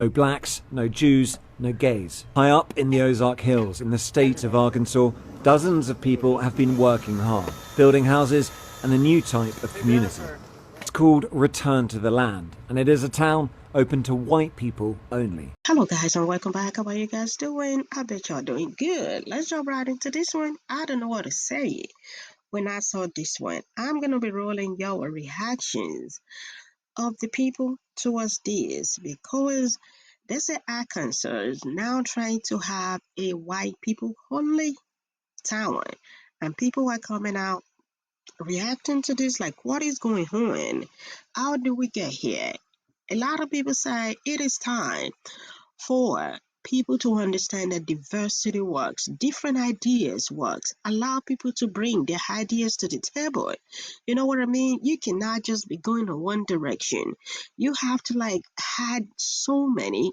No blacks, no Jews, no gays. High up in the Ozark Hills, in the state of Arkansas, dozens of people have been working hard, building houses and a new type of community. It's called Return to the Land, and it is a town open to white people only. Hello guys and welcome back. How are you guys doing? I bet y'all doing good. Let's jump right into this one. I don't know what to say. When I saw this one, I'm gonna be rolling your reactions of the people towards this because they say Arkansas is now trying to have a white people only town. And people are coming out reacting to this like what is going on? How do we get here? A lot of people say it is time for people to understand that diversity works, different ideas works, allow people to bring their ideas to the table. You know what I mean? You cannot just be going in one direction. You have to like had so many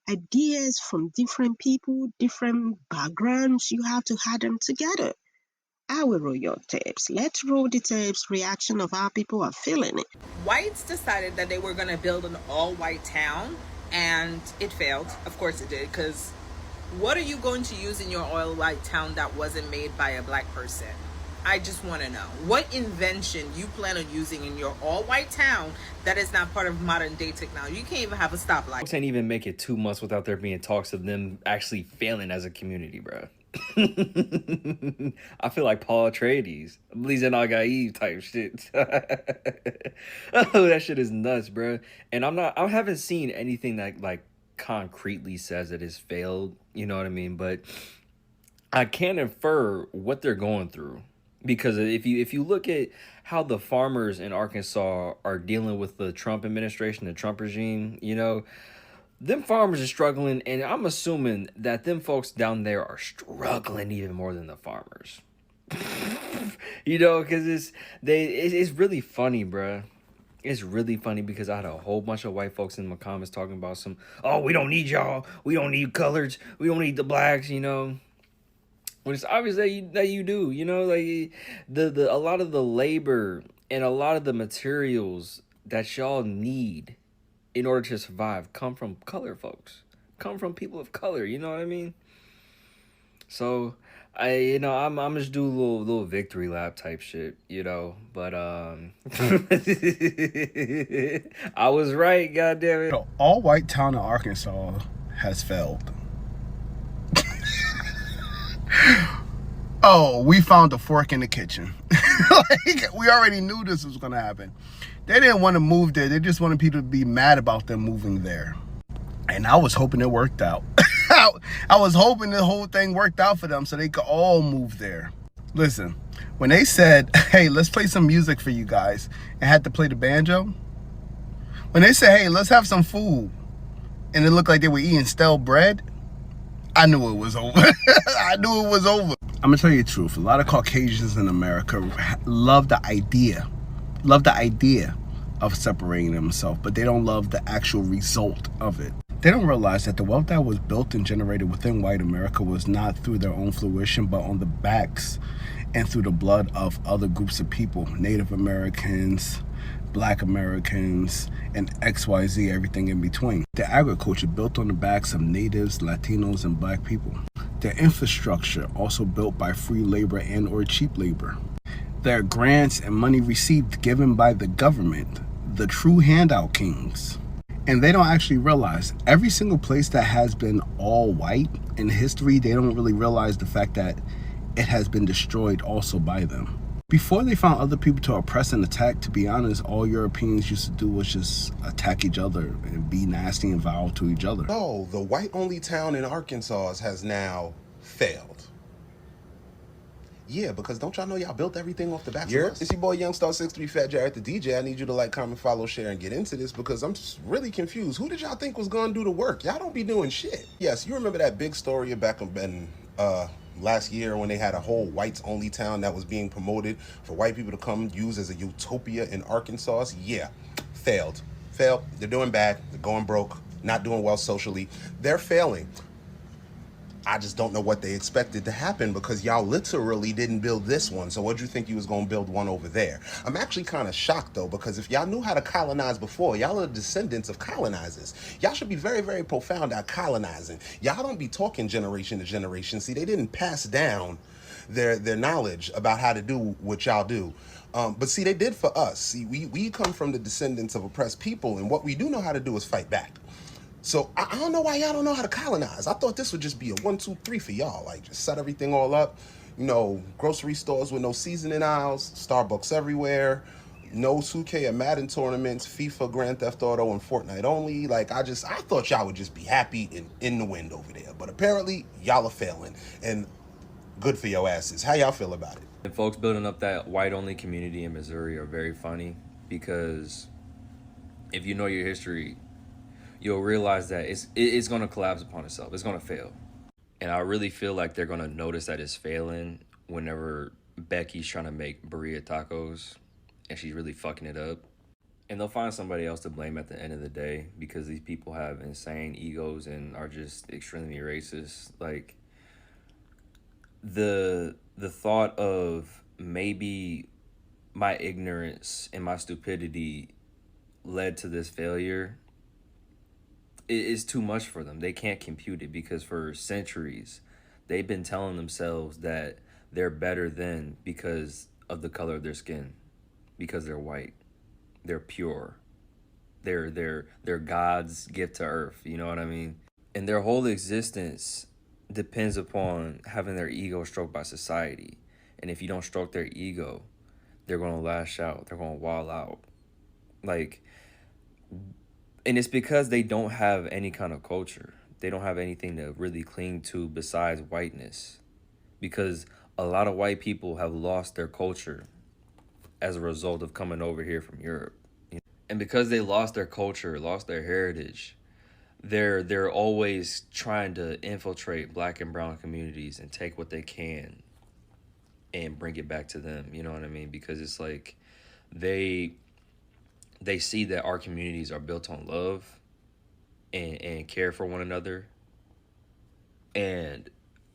ideas from different people, different backgrounds. You have to have them together. I will roll your tapes. Let's roll the tapes reaction of how people are feeling it. Whites decided that they were going to build an all-white town, and it failed. Of course it did, because what are you going to use in your all-white town that wasn't made by a black person? I just want to know what invention you plan on using in your all-white town that is not part of modern day technology. You can't even have a stoplight. Can't even make it 2 months without there being talks of them actually failing as a community, bro. I feel like Paul Atreides, Blizz Eve type shit. Oh, that shit is nuts, bro. And I haven't seen anything that like concretely says it has failed. You know what I mean? But I can infer what they're going through. Because if you look at how the farmers in Arkansas are dealing with the Trump administration, the Trump regime, you know, them farmers are struggling, and I'm assuming that them folks down there are struggling even more than the farmers. You know, because it's really funny, bruh. It's really funny because I had a whole bunch of white folks in my comments talking about we don't need y'all, we don't need coloreds, we don't need the blacks, you know. When it's obvious that you do, you know, like a lot of the labor and a lot of the materials that y'all need in order to survive come from color folks, come from people of color. You know what I mean? So I'm just do a little victory lap type shit, you know. But I was right, goddamn it. The all white town of Arkansas has failed. Oh, we found a fork in the kitchen. Like, we already knew this was gonna happen. They didn't want to move there. They just wanted people to be mad about them moving there. And I was hoping it worked out. I was hoping the whole thing worked out for them so they could all move there. Listen, when they said, hey, let's play some music for you guys, and had to play the banjo. When they said, hey, let's have some food, and it looked like they were eating stale bread, I knew it was over. I knew it was over. I'm gonna tell you the truth. A lot of Caucasians in America love the idea of separating themselves, but they don't love the actual result of it. They don't realize that the wealth that was built and generated within white America was not through their own fruition, but on the backs and through the blood of other groups of people, Native Americans, Black Americans, and XYZ, everything in between. The agriculture built on the backs of natives, Latinos, and Black people. The infrastructure also built by free labor and or cheap labor. There are grants and money received given by the government, the true handout kings. And they don't actually realize every single place that has been all white in history, they don't really realize the fact that it has been destroyed also by them. Before they found other people to oppress and attack, to be honest, all Europeans used to do was just attack each other and be nasty and vile to each other. No, the white-only town in Arkansas has now failed. Yeah, because don't y'all know y'all built everything off the backs of us? It's your boy Youngstar63 Fat Jared the DJ. I need you to like, comment, follow, share, and get into this because I'm just really confused. Who did y'all think was gonna do the work? Y'all don't be doing shit. Yes, you remember that big story back in last year when they had a whole whites only town that was being promoted for white people to come use as a utopia in Arkansas? Yeah, failed. They're doing bad. They're going broke. Not doing well socially. They're failing. I just don't know what they expected to happen because y'all literally didn't build this one. So what'd you think you was gonna build one over there? I'm actually kind of shocked though, because if y'all knew how to colonize before, y'all are descendants of colonizers. Y'all should be very, very profound at colonizing. Y'all don't be talking generation to generation. See, they didn't pass down their knowledge about how to do what y'all do. But see, they did for us. See, we come from the descendants of oppressed people, and what we do know how to do is fight back. So I don't know why y'all don't know how to colonize. I thought this would just be a 1, 2, 3 for y'all. Like, just set everything all up. You know, grocery stores with no seasoning aisles, Starbucks everywhere, no 2K and Madden tournaments, FIFA, Grand Theft Auto, and Fortnite only. Like, I thought y'all would just be happy and in the wind over there. But apparently, y'all are failing. And good for your asses. How y'all feel about it? And folks building up that white-only community in Missouri are very funny, because if you know your history, you'll realize that it's going to collapse upon itself. It's going to fail. And I really feel like they're going to notice that it's failing whenever Becky's trying to make burrito tacos and she's really fucking it up. And they'll find somebody else to blame at the end of the day, because these people have insane egos and are just extremely racist. Like, the thought of maybe my ignorance and my stupidity led to this failure is too much for them. They can't compute it, because for centuries they've been telling themselves that they're better than because of the color of their skin, because they're white, they're pure, they're God's gift to earth, you know what I mean? And their whole existence depends upon having their ego stroked by society. And if you don't stroke their ego, they're going to lash out, they're going to wall out. Like, and it's because they don't have any kind of culture. They don't have anything to really cling to besides whiteness. Because a lot of white people have lost their culture as a result of coming over here from Europe. And because they lost their culture, lost their heritage, they're always trying to infiltrate black and brown communities and take what they can and bring it back to them. You know what I mean? Because it's like they see that our communities are built on love and care for one another. And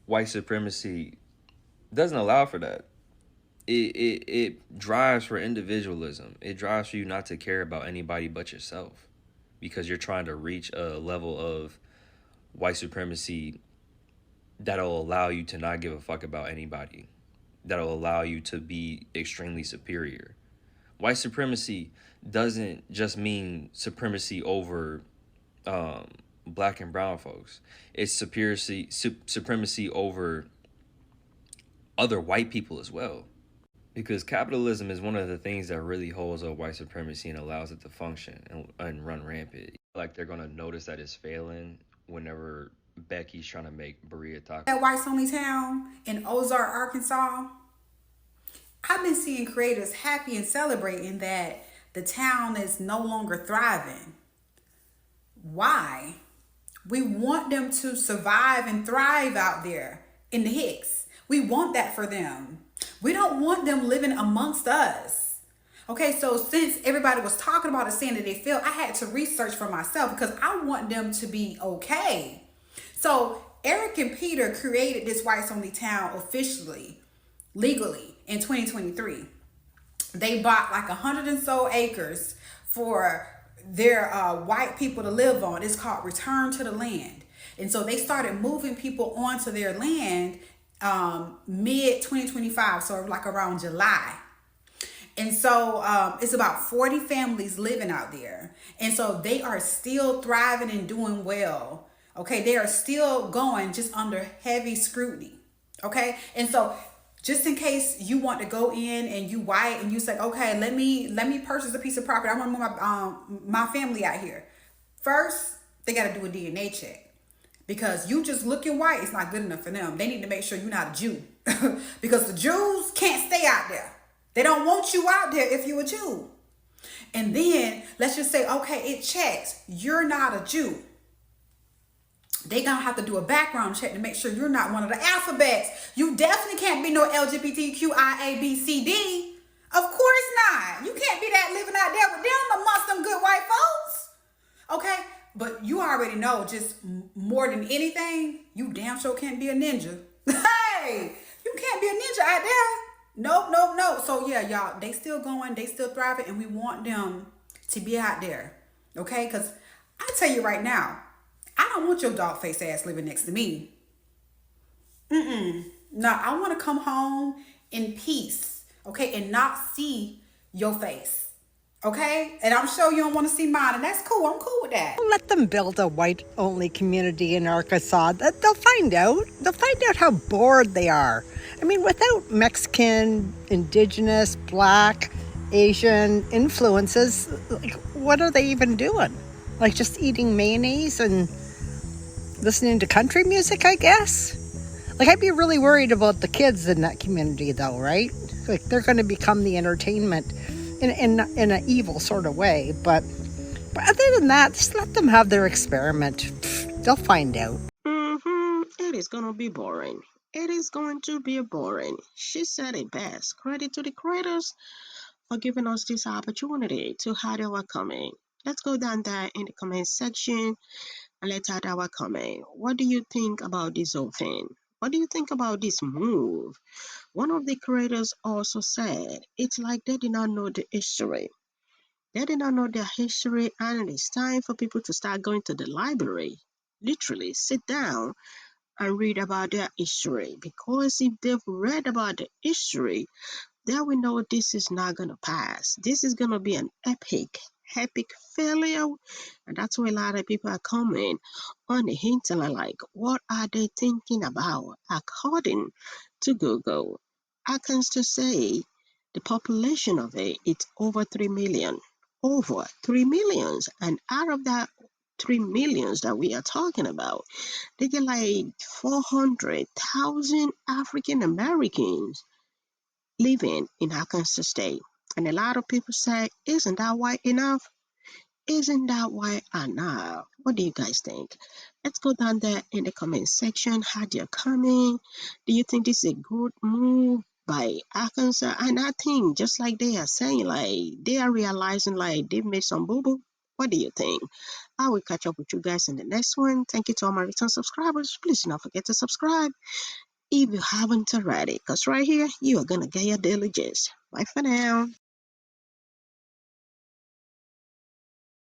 white supremacy doesn't allow for that. It drives for individualism. It drives for you not to care about anybody but yourself, because you're trying to reach a level of white supremacy that'll allow you to not give a fuck about anybody, that'll allow you to be extremely superior. White supremacy doesn't just mean supremacy over black and brown folks. It's supremacy over other white people as well. Because capitalism is one of the things that really holds up white supremacy and allows it to function and run rampant. Like, they're going to notice that it's failing whenever Becky's trying to make burrito tacos. That whites only town in Ozark, Arkansas, I've been seeing creators happy and celebrating that the town is no longer thriving. Why? We want them to survive and thrive out there in the Hicks. We want that for them. We don't want them living amongst us. Okay, so since everybody was talking about it, saying that they feel, I had to research for myself because I want them to be okay. So Eric and Peter created this whites only town officially, legally in 2023. They bought like 100 and so acres for their white people to live on. It's called Return to the Land. And so they started moving people onto their land mid 2025, so like around July. And so it's about 40 families living out there. And so they are still thriving and doing well. Okay, they are still going, just under heavy scrutiny. Okay, and so just in case you want to go in and you white and you say, okay, let me purchase a piece of property, I want to move my family out here. First, they got to do a DNA check. Because you just looking white, it's not good enough for them. They need to make sure you're not a Jew. Because the Jews can't stay out there. They don't want you out there if you're a Jew. And then let's just say, okay, it checks. You're not a Jew. They gonna have to do a background check to make sure you're not one of the alphabets. You definitely can't be no LGBTQIABCD. Of course not. You can't be that living out there with them amongst them good white folks. Okay? But you already know, just more than anything, you damn sure can't be a ninja. Hey, you can't be a ninja out there. Nope, nope, nope. So yeah, y'all, they still going, they still thriving, and we want them to be out there. Okay? Because I tell you right now, I don't want your dog face ass living next to me. No, I want to come home in peace, okay, and not see your face, okay? And I'm sure you don't want to see mine, and that's cool. I'm cool with that. Let them build a white-only community in Arkansas. They'll find out. They'll find out how bored they are. I mean, without Mexican, indigenous, black, Asian influences, like, what are they even doing? Like just eating mayonnaise and listening to country music, I guess? Like, I'd be really worried about the kids in that community, though, right? Like, they're going to become the entertainment in an evil sort of way. But other than that, just let them have their experiment. They'll find out. It is gonna be boring. It is going to be boring. She said it best. Credit to the creators for giving us this opportunity to add our comment. Let's go down there in the comment section and let's add our comment. What do you think about this whole thing? What do you think about this move? One of the creators also said it's like they did not know the history. They did not know their history, and it's time for people to start going to the library. Literally, sit down and read about their history. Because if they've read about the history, then we know this is not going to pass. This is going to be an epic failure. And that's why a lot of people are coming on the internet like, what are they thinking about? According to Google, I can still say the population of it, it's over 3 million. Over 3 millions. And out of that 3 millions that we are talking about, they get like 400,000 African Americans living in Arkansas State. And a lot of people say, isn't that white enough? Isn't that white enough? What do you guys think? Let's go down there in the comment section. How do you comment? Do you think this is a good move by Arkansas? And I think just like they are saying, like they are realizing like they've made some boo-boo. What do you think? I will catch up with you guys in the next one. Thank you to all my return subscribers. Please do not forget to subscribe if you haven't already, because right here you are gonna get your daily gist. Bye for now.